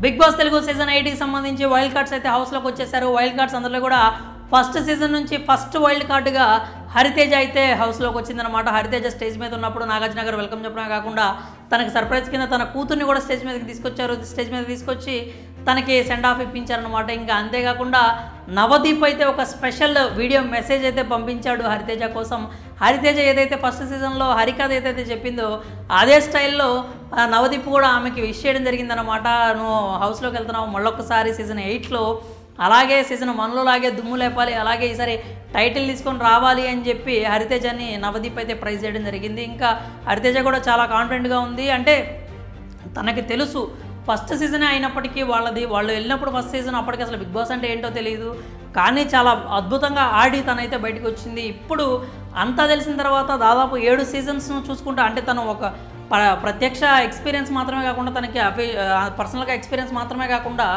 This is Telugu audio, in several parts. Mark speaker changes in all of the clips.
Speaker 1: బిగ్ బాస్ తెలుగు సీజన్ 8 కి సంబంధించి వైల్డ్ కార్డ్స్ అయితే హౌస్లోకి వచ్చేసారు. వైల్డ్ కార్డ్స్ అందరిలో కూడా ఫస్ట్ సీజన్ నుంచి ఫస్ట్ వైల్డ్ కార్డుగా హరితేజ అయితే హౌస్లోకి వచ్చిందనమాట. హరితేజ స్టేజ్ మీద ఉన్నప్పుడు నాగార్జున గారు వెల్కమ్ చెప్పడమే కాకుండా తనకి సర్ప్రైజ్ కింద తన కూతుర్ని కూడా స్టేజ్ మీదకి తీసుకొచ్చారు. స్టేజ్ మీద తీసుకొచ్చి తనకి సెండ్ ఆఫ్ ఇప్పించారనమాట. ఇంకా అంతేకాకుండా నవదీప్ అయితే ఒక స్పెషల్ వీడియో మెసేజ్ అయితే పంపించాడు హరితేజ కోసం. హరితేజ ఏదైతే ఫస్ట్ సీజన్లో హరికథ ఏదైతే చెప్పిందో అదే స్టైల్లో నవదీప్ కూడా ఆమెకి విష్ చేయడం జరిగిందనమాట. నువ్వు హౌస్లోకి వెళ్తున్నావు మళ్ళొక్కసారి సీజన్ 8లో, అలాగే సీజన్ 1లో లాగే దుమ్ము లేపాలి, అలాగే ఈసారి టైటిల్ తీసుకొని రావాలి అని చెప్పి హరితేజని నవదీప్ అయితే ప్రైజ్ చేయడం జరిగింది. ఇంకా హరితేజ కూడా చాలా కాన్ఫిడెంట్గా ఉంది. అంటే తనకి తెలుసు ఫస్ట్ సీజనే అయినప్పటికీ వాళ్ళు వెళ్ళినప్పుడు ఫస్ట్ సీజన్ అప్పటికి అసలు బిగ్ బాస్ అంటే ఏంటో తెలియదు, కానీ చాలా అద్భుతంగా ఆడి తనైతే బయటకు వచ్చింది. ఇప్పుడు అంతా తెలిసిన తర్వాత దాదాపు 7 సీజన్స్ను చూసుకుంటా, అంటే తను ఒక ప్రత్యక్ష ఎక్స్పీరియన్స్ మాత్రమే కాకుండా తనకి పర్సనల్గా ఎక్స్పీరియన్స్ మాత్రమే కాకుండా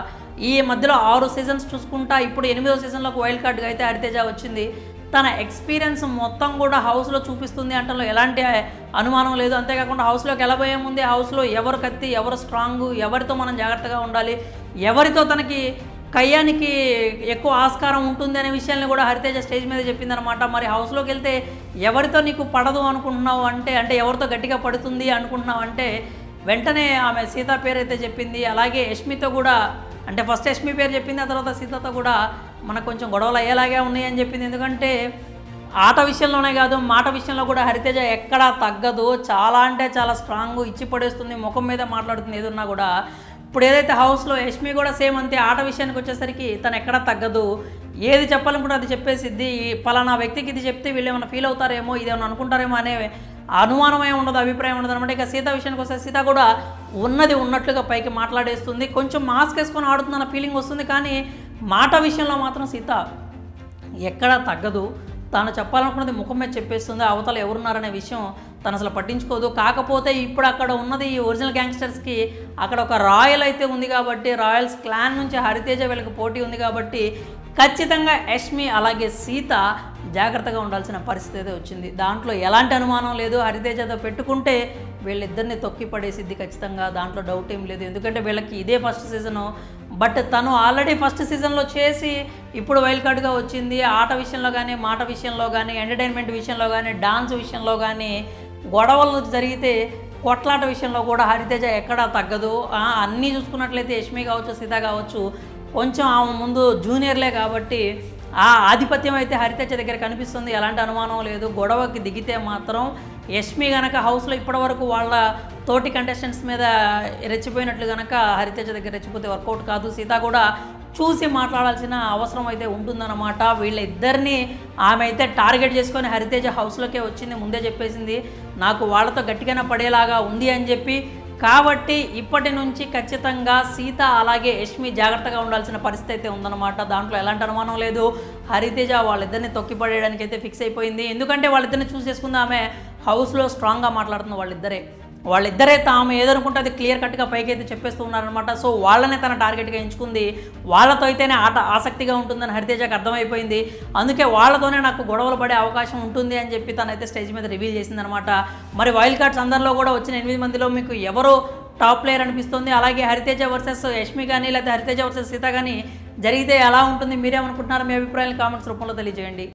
Speaker 1: ఈ మధ్యలో 6 సీజన్స్ చూసుకుంటా ఇప్పుడు 8వ సీజన్లోకి వైల్డ్ కార్డ్గా అయితే హరితేజ వచ్చింది. తన ఎక్స్పీరియన్స్ మొత్తం కూడా హౌస్లో చూపిస్తుంది అంటలో ఎలాంటి అనుమానం లేదు. అంతేకాకుండా హౌస్లోకి వెళ్ళబోయే ముందే హౌస్లో ఎవరు కత్తి, ఎవరు స్ట్రాంగు, ఎవరితో మనం జాగ్రత్తగా ఉండాలి, ఎవరితో తనకి కయ్యానికి ఎక్కువ ఆస్కారం ఉంటుంది అనే విషయాన్ని కూడా హరితేజ స్టేజ్ మీద చెప్పిందనమాట. మరి హౌస్లోకి వెళ్తే ఎవరితో నీకు పడదు అనుకుంటున్నావు అంటే ఎవరితో గట్టిగా పడుతుంది అనుకుంటున్నావు అంటే వెంటనే ఆమె సీత పేరు అయితే చెప్పింది. అలాగే యష్మితో కూడా, అంటే ఫస్ట్ యష్మి పేరు చెప్పింది, ఆ తర్వాత సీతతో కూడా మనకు కొంచెం గొడవలు అయ్యేలాగే ఉన్నాయని చెప్పింది. ఎందుకంటే ఆట విషయంలోనే కాదు మాట విషయంలో కూడా హరితేజ ఎక్కడా తగ్గదు. చాలా అంటే చాలా స్ట్రాంగ్, ఇచ్చి పడేస్తుంది, ముఖం మీద మాట్లాడుతుంది ఏదున్నా కూడా. ఇప్పుడు ఏదైతే హౌస్లో యష్మి కూడా సేమ్ అంతే. ఆట విషయానికి వచ్చేసరికి తను ఎక్కడా తగ్గదు, ఏది చెప్పాలనుకుంటే అది చెప్పేసిద్ది. పలానా వ్యక్తికి ఇది చెప్తే వీళ్ళు ఏమైనా ఫీల్ అవుతారేమో, ఇదేమన్నా అనుకుంటారేమో అనే అనుమానమే ఉండదు, అభిప్రాయం ఉండదు అనమాట. ఇక సీత విషయానికి వస్తే సీత కూడా ఉన్నది ఉన్నట్లుగా పైకి మాట్లాడేస్తుంది, కొంచెం మాస్క్ వేసుకొని ఆడుతుందన్న ఫీలింగ్ వస్తుంది. కానీ మాట విషయంలో మాత్రం సీత ఎక్కడా తగ్గదు. తాను చెప్పాలనుకున్నది ముఖం మీద చెప్పేస్తుంది. అవతల ఎవరున్నారనే విషయం తను అసలు పట్టించుకోదు. కాకపోతే ఇప్పుడు అక్కడ ఉన్నది ఈ ఒరిజినల్ గ్యాంగ్స్టర్స్కి అక్కడ ఒక రాయల్ అయితే ఉంది కాబట్టి, రాయల్స్ క్లాన్ నుంచి హరితేజ వీళ్ళకి పోటీ ఉంది కాబట్టి ఖచ్చితంగా యష్మి అలాగే సీత జాగ్రత్తగా ఉండాల్సిన పరిస్థితి అయితే వచ్చింది. దాంట్లో ఎలాంటి అనుమానం లేదు. హరితేజతో పెట్టుకుంటే వీళ్ళిద్దరిని తొక్కి పడేసిద్ది ఖచ్చితంగా, దాంట్లో డౌట్ ఏం లేదు. ఎందుకంటే వీళ్ళకి ఇదే ఫస్ట్ సీజను. బట్ తను ఆల్రెడీ ఫస్ట్ సీజన్లో చేసి ఇప్పుడు వైల్డ్ కార్డ్గా వచ్చింది. ఆట విషయంలో కానీ, మాట విషయంలో కానీ, ఎంటర్టైన్మెంట్ విషయంలో కానీ, డాన్స్ విషయంలో కానీ, గొడవలు జరిగితే కొట్లాట విషయంలో కూడా హరితేజ ఎక్కడా తగ్గదు. అన్నీ చూసుకున్నట్లయితే యష్మి కావచ్చు, సీత కావచ్చు, కొంచెం ఆమె ముందు జూనియర్లే కాబట్టి ఆ ఆధిపత్యం అయితే హరితేజ దగ్గర కనిపిస్తుంది, ఎలాంటి అనుమానం లేదు. గొడవకి దిగితే మాత్రం యష్మి కనుక హౌస్లో ఇప్పటివరకు వాళ్ళ తోటి కంటెస్టెంట్స్ మీద రెచ్చిపోయినట్లు కనుక హరితేజ దగ్గర రెచ్చిపోతే వర్కౌట్ కాదు. సీత కూడా చూసి మాట్లాడాల్సిన అవసరం అయితే ఉంటుందన్నమాట. వీళ్ళిద్దరినీ ఆమె అయితే టార్గెట్ చేసుకొని హరితేజ హౌస్లోకే వచ్చింది, ముందే చెప్పేసింది నాకు వాళ్ళతో గట్టిగానే పడేలాగా ఉంది అని చెప్పి. కాబట్టి ఇప్పటి నుంచి ఖచ్చితంగా సీత అలాగే యష్మి జాగ్రత్తగా ఉండాల్సిన పరిస్థితి అయితే ఉందన్నమాట. దాంట్లో ఎలాంటి అనుమానం లేదు. హరితేజ వాళ్ళిద్దరిని తొక్కిపడేయడానికి అయితే ఫిక్స్ అయిపోయింది. ఎందుకంటే వాళ్ళిద్దరిని చూస్ చేసుకుంది ఆమె హౌస్లో స్ట్రాంగ్గా మాట్లాడుతుంది. వాళ్ళిద్దరే తాము ఏదనుకుంటే అది క్లియర్ కట్గా పైకి అయితే చెప్పేస్తూ ఉన్నారనమాట. సో వాళ్ళనే తన టార్గెట్గా ఎంచుకుంది. వాళ్ళతో అయితేనే ఆట ఆసక్తిగా ఉంటుందని హరితేజకు అర్థమైపోయింది. అందుకే వాళ్ళతోనే నాకు గొడవలు పడే అవకాశం ఉంటుంది అని చెప్పి తనైతే స్టేజ్ మీద రివీల్ చేసిందనమాట. మరి వైల్డ్ కార్డ్స్ అందరిలో కూడా వచ్చిన 8 మందిలో మీకు ఎవరు టాప్ ప్లేయర్ అనిపిస్తుంది? అలాగే హరితేజ వర్సెస్ యష్మి కానీ, లేకపోతే హరితేజ వర్సెస్ సీత కానీ జరిగితే ఎలా ఉంటుంది? మీరేమనుకుంటున్నారు? మీ అభిప్రాయాలు కామెంట్స్ రూపంలో తెలియజేయండి.